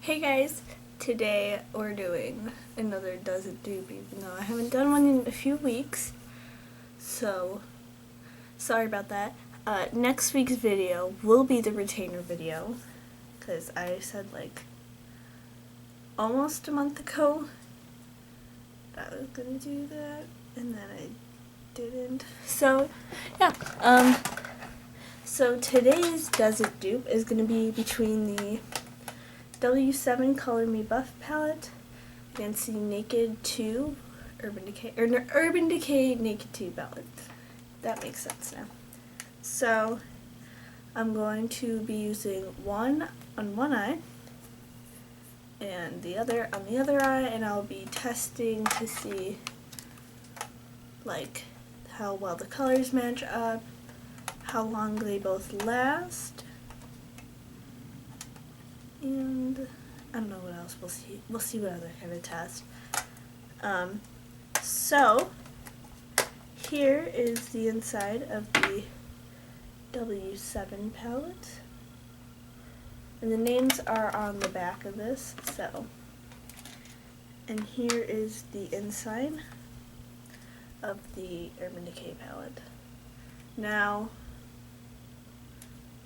Hey guys, today we're doing another Does It Dupe, even though I haven't done one in a few weeks, so sorry about that. Next week's video will be the retainer video, because I said like almost a month ago that I was gonna do that, and then I didn't. So yeah, so today's Does It Dupe is gonna be between the W7 Color Me Buff palette against the Naked 2 Urban Decay Naked 2 palette. That makes sense now. So I'm going to be using one on one eye and the other on the other eye, and I'll be testing to see like how well the colors match up, how long they both last, and I don't know what else. We'll see what other kind of test. So here is the inside of the W7 palette, and the names are on the back of this. So, and here is the inside of the Urban Decay palette. Now,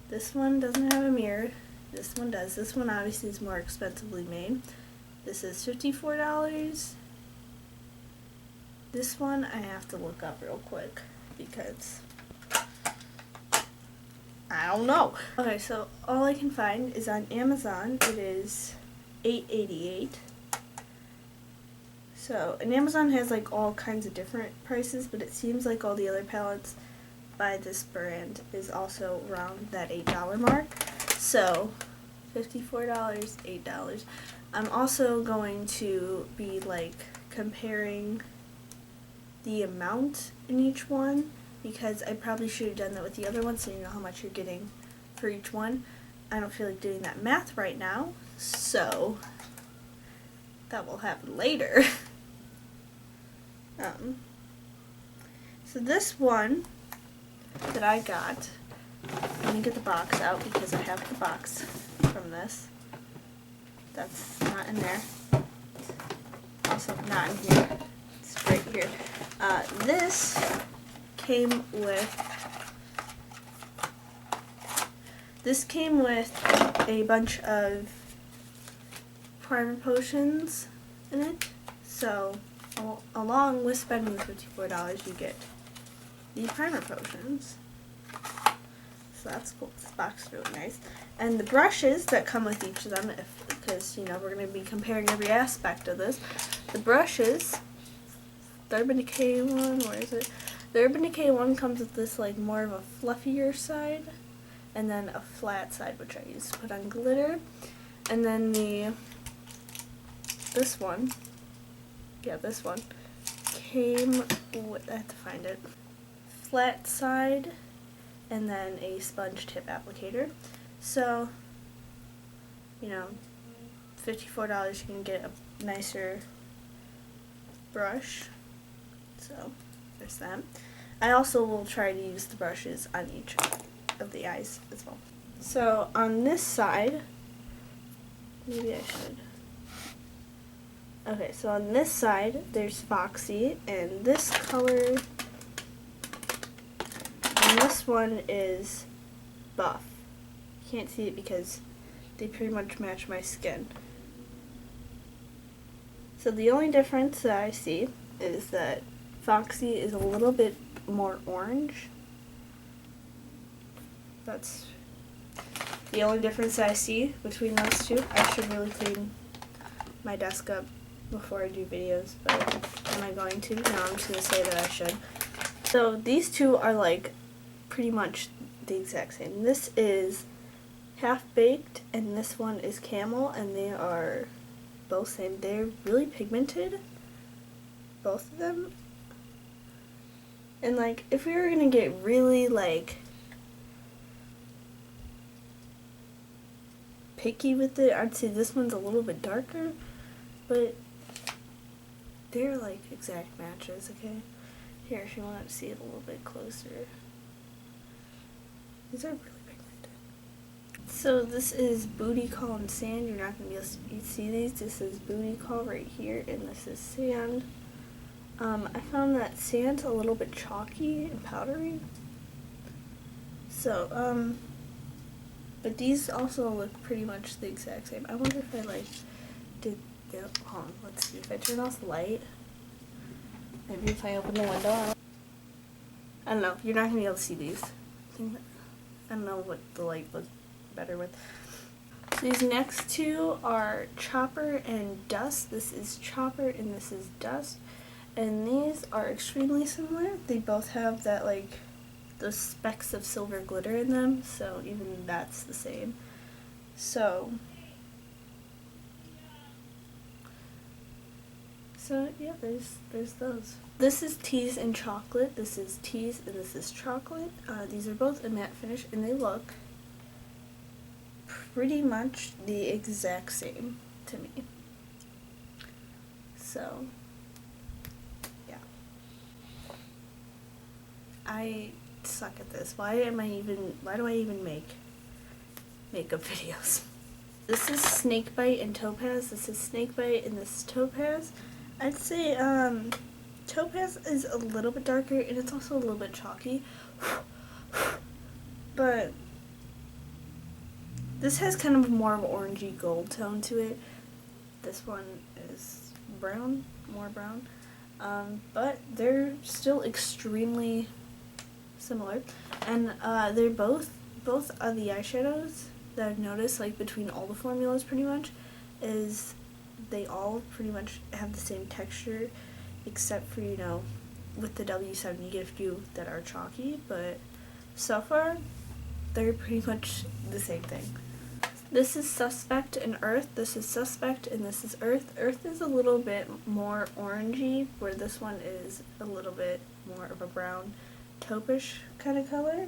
this one doesn't have a mirror. This one does. This one obviously is more expensively made. This is $54. This one I have to look up real quick because I don't know. Okay, so all I can find is on Amazon. It is $8.88. So, and Amazon has like all kinds of different prices, but it seems like all the other palettes by this brand is also around that $8 mark. So, $54, $8. I'm also going to be like comparing the amount in each one, because I probably should have done that with the other one so you know how much you're getting for each one. I don't feel like doing that math right now, so that will happen later. So this one that I got, let me get the box out because I have the box from this. That's not in there. Also not in here. It's right here. This came with a bunch of primer potions in it. So along with spending the $54, you get the primer potions. So that's cool. This box is really nice. And the brushes that come with each of them, because, you know, we're going to be comparing every aspect of this. The brushes, the Urban Decay one, where is it? The Urban Decay one comes with this, like, more of a fluffier side, and then a flat side, which I use to put on glitter. And then this one came with, I have to find it, flat side, and then a sponge tip applicator. So, you know, $54 you can get a nicer brush. So, there's that. I also will try to use the brushes on each of the eyes as well. So, on this side, maybe I should. Okay, so on this side, there's Foxy, and this color, and this one is Buff. Can't see it because they pretty much match my skin. So the only difference that I see is that Foxy is a little bit more orange. That's the only difference that I see between those two. I should really clean my desk up before I do videos, but am I going to? No, I'm just going to say that I should. So these two are like pretty much the exact same. This is Half Baked and this one is Camel, and they are both same. They're really pigmented, both of them. And like, if we were going to get really like picky with it, I'd say this one's a little bit darker, but they're like exact matches, okay? Here, if you want to see it a little bit closer. These are really pigmented. So this is Booty Call and Sand. You're not going to be able to see these. This is Booty Call right here, and this is Sand. I found that Sand's a little bit chalky and powdery. So, but these also look pretty much the exact same. I wonder if I did, hold on, let's see, if I turn off the light, maybe if I open the window, I don't know, you're not going to be able to see these. I don't know what the light looks better with. So these next two are Chopper and Dust. This is Chopper and this is Dust. And these are extremely similar. They both have that those specks of silver glitter in them, so even that's the same. So yeah, there's those. This is Tease and Chocolate. This is Tease and this is Chocolate. These are both a matte finish and they look pretty much the exact same to me. So yeah. I suck at this. Why do I even make makeup videos? This is Snakebite and Topaz. This is Snakebite and this is Topaz. I'd say Topaz is a little bit darker and it's also a little bit chalky. But this has kind of more of an orangey gold tone to it. This one is brown, more brown. But they're still extremely similar. And they're both of the eyeshadows that I've noticed, between all the formulas pretty much, is they all pretty much have the same texture, except for, with the W7 you get a few that are chalky, but so far they're pretty much the same thing. This is Suspect and Earth. This is Suspect and this is Earth. Earth is a little bit more orangey, where this one is a little bit more of a brown taupe-ish kind of color.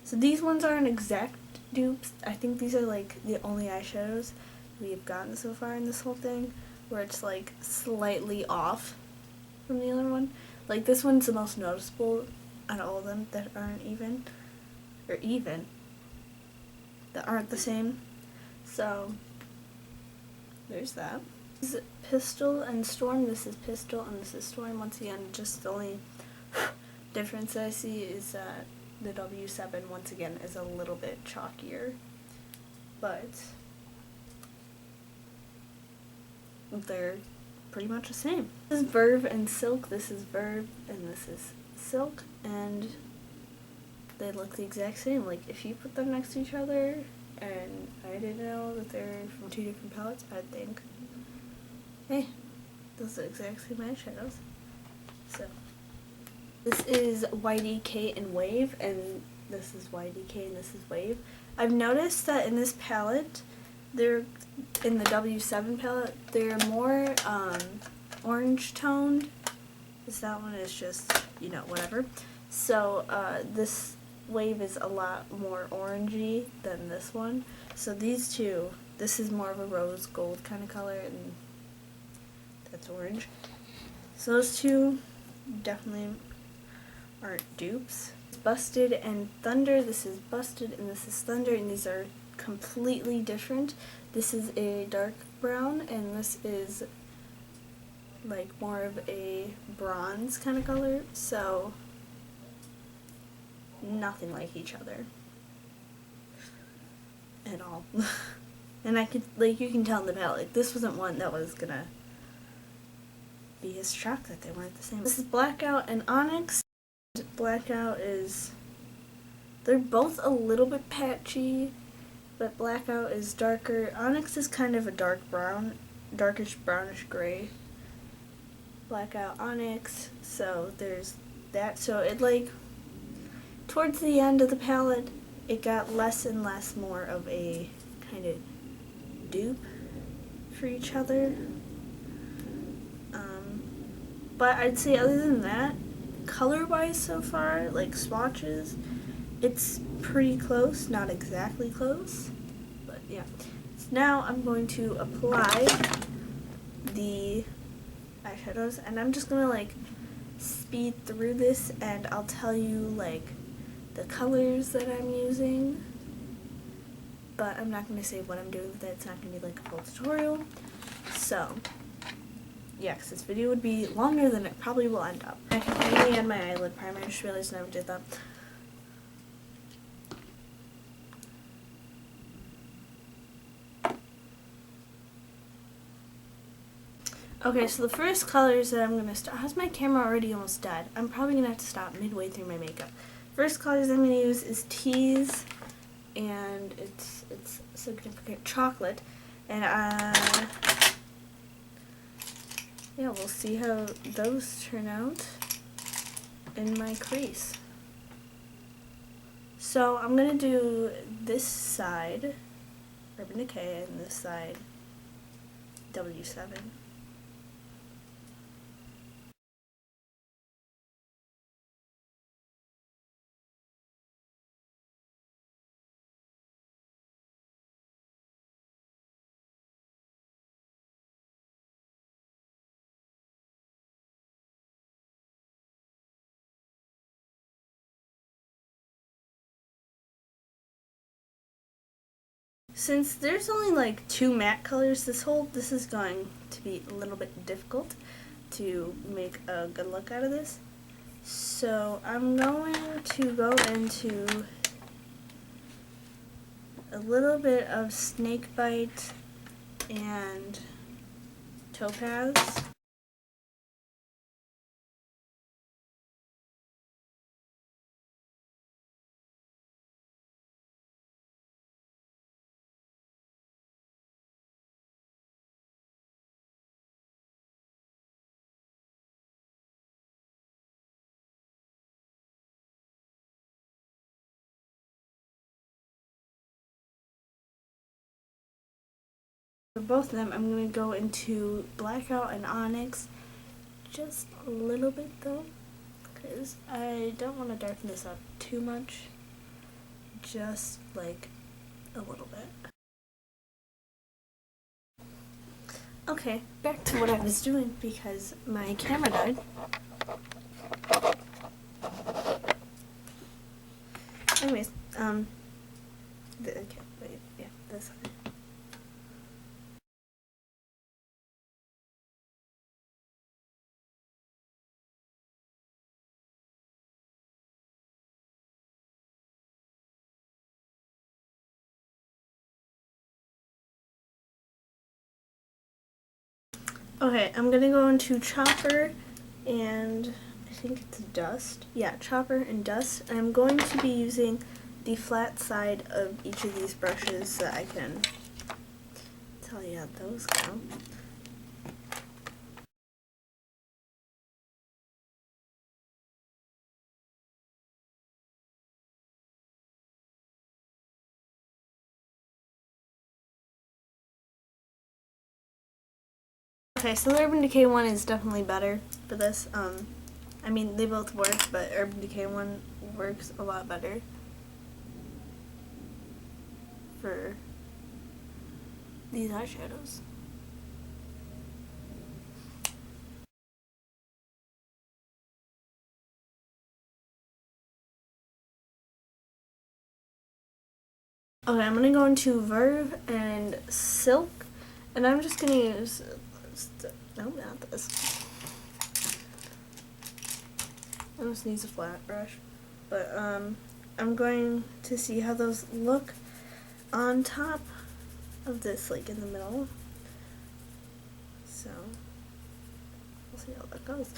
So these ones aren't exact dupes. I think these are the only eyeshadows we have gotten so far in this whole thing where it's slightly off from the other one. This one's the most noticeable out of all of them that aren't even, that aren't the same. So there's that. This is Pistol and Storm. This is Pistol and this is Storm. Once again, just the only difference I see is that the W7 once again is a little bit chalkier, but they're pretty much the same. This is Verve and Silk. This is Verve and this is Silk, and they look the exact same. If you put them next to each other and I didn't know that they're from two different palettes, I'd think, hey, those are the exact same eyeshadows. So this is YDK and Wave, and this is YDK and this is Wave. I've noticed that in this palette, in the W7 palette, they're more orange toned. That one is just, whatever. So this Wave is a lot more orangey than this one. So these two, this is more of a rose gold kind of color, and that's orange. So those two definitely aren't dupes. Busted and Thunder. This is Busted and this is Thunder, and these are completely different. This is a dark brown and this is more of a bronze kind of color, so nothing like each other at all. And I could, you can tell in the palette, this wasn't one that was gonna be a shock that they weren't the same. This is Blackout and Onyx. Blackout they're both a little bit patchy, but Blackout is darker. Onyx is kind of a dark brown, darkish brownish gray. Blackout, Onyx, so there's that. So it towards the end of the palette, it got less and less more of a kind of dupe for each other. But I'd say other than that, color-wise so far, swatches, it's pretty close, not exactly close, but yeah. So now I'm going to apply the eyeshadows, and I'm just gonna speed through this, and I'll tell you the colors that I'm using but I'm not going to say what I'm doing with it. It's not going to be like a full tutorial. So, yeah, because this video would be longer than it probably will end up. I can finally add my eyelid primer. I just realized I never did that. Okay, so the first colors that I'm going to start, how's my camera already almost dead? I'm probably going to have to stop midway through my makeup. First colors I'm going to use is Tease, and it's Significant Chocolate, and yeah, we'll see how those turn out in my crease. So I'm going to do this side, Urban Decay, and this side, W7. Since there's only like 2 matte colors, this is going to be a little bit difficult to make a good look out of this. So I'm going to go into a little bit of Snakebite and Topaz. For both of them, I'm going to go into Blackout and Onyx, just a little bit though, because I don't want to darken this up too much, just like a little bit. Okay, back to what I was doing because my camera died. Anyways, okay, wait, yeah, this one. Okay, I'm gonna go into Chopper and I think it's Dust. Yeah, Chopper and Dust. I'm going to be using the flat side of each of these brushes so I can tell you how those go. Okay, so the Urban Decay one is definitely better for this. I mean, they both work, but Urban Decay one works a lot better for these eyeshadows. Okay, I'm gonna go into Verve and Silk, and I'm just gonna use, no, not this. I just use a flat brush, but I'm going to see how those look on top of this, like in the middle. So we'll see how that goes.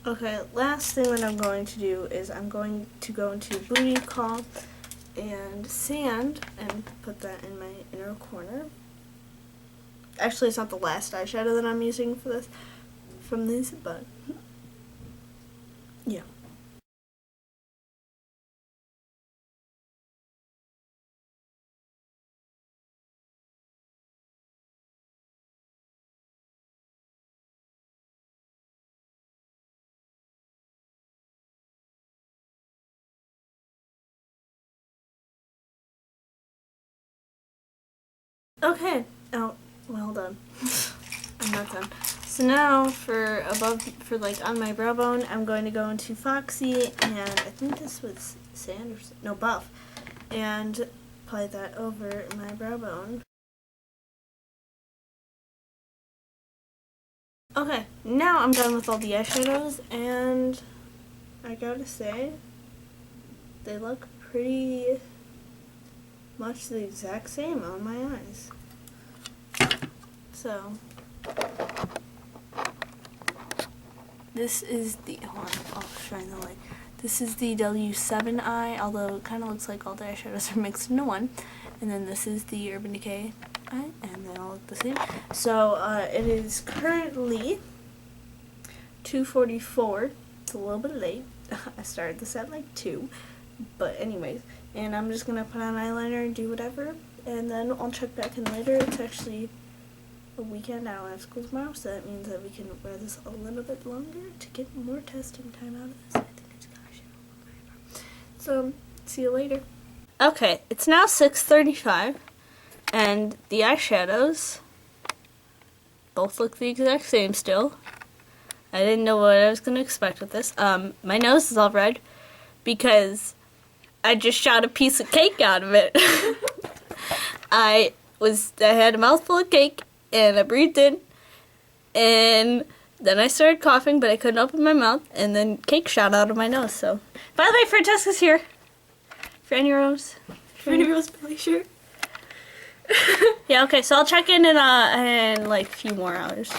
Okay, last thing that I'm going to do is I'm going to go into Booty Call and Sand and put that in my inner corner. Actually, it's not the last eyeshadow that I'm using for this, from these, but yeah. Okay, oh, Well done. I'm not done. So now for like on my brow bone, I'm going to go into Foxy, and I think this was sand or no, buff, and apply that over my brow bone. Okay, now I'm done with all the eyeshadows, and I gotta say, they look pretty much the exact same on my eyes. So, this is the, hold on, I'll shine the light. This is the W7 eye, although it kind of looks like all the eyeshadows are mixed into one. And then this is the Urban Decay eye, and they all look the same. So, it is currently 2:44. It's a little bit late. I started this at like 2. But anyways, and I'm just going to put on eyeliner and do whatever. And then I'll check back in later. It's actually a weekend. I don't have school tomorrow, so that means that we can wear this a little bit longer to get more testing time out of this. I think I just got a shit. So, see you later. Okay, it's now 6:35, and the eyeshadows both look the exact same still. I didn't know what I was going to expect with this. My nose is all red because I just shot a piece of cake out of it. I had a mouthful of cake, and I breathed in, and then I started coughing, but I couldn't open my mouth, and then cake shot out of my nose. So, by the way, Francesca's here. Fanny Rose. Fanny Rose Billy shirt. Yeah, okay, so I'll check in like a few more hours.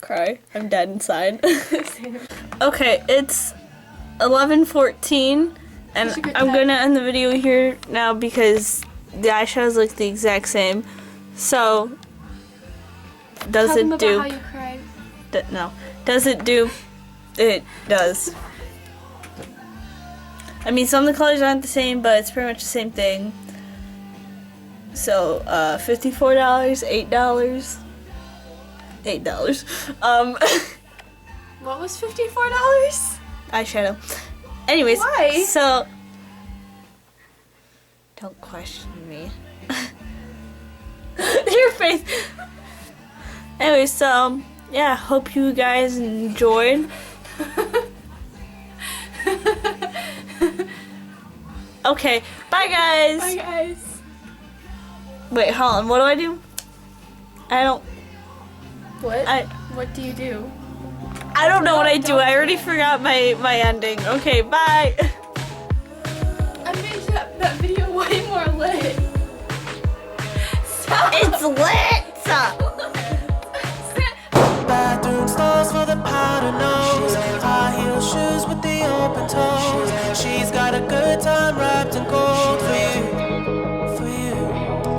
Cry. I'm dead inside. Okay, it's 11:14. And I'm going to end the video here now because the eyeshadows look the exact same. So, does it do? How you cried. No. Does it do? It does. I mean, some of the colors aren't the same, but it's pretty much the same thing. So, $54, $8. $8. What was $54? Eyeshadow. Anyways, why? So don't question me. Your face. Anyways, so yeah, hope you guys enjoyed. Okay, bye guys. Bye guys. Wait, hold on. What do I do? I don't. What? What do you do? I don't know what I do. I already forgot my ending. Okay, bye. I made that video way more lit. Stop. It's lit.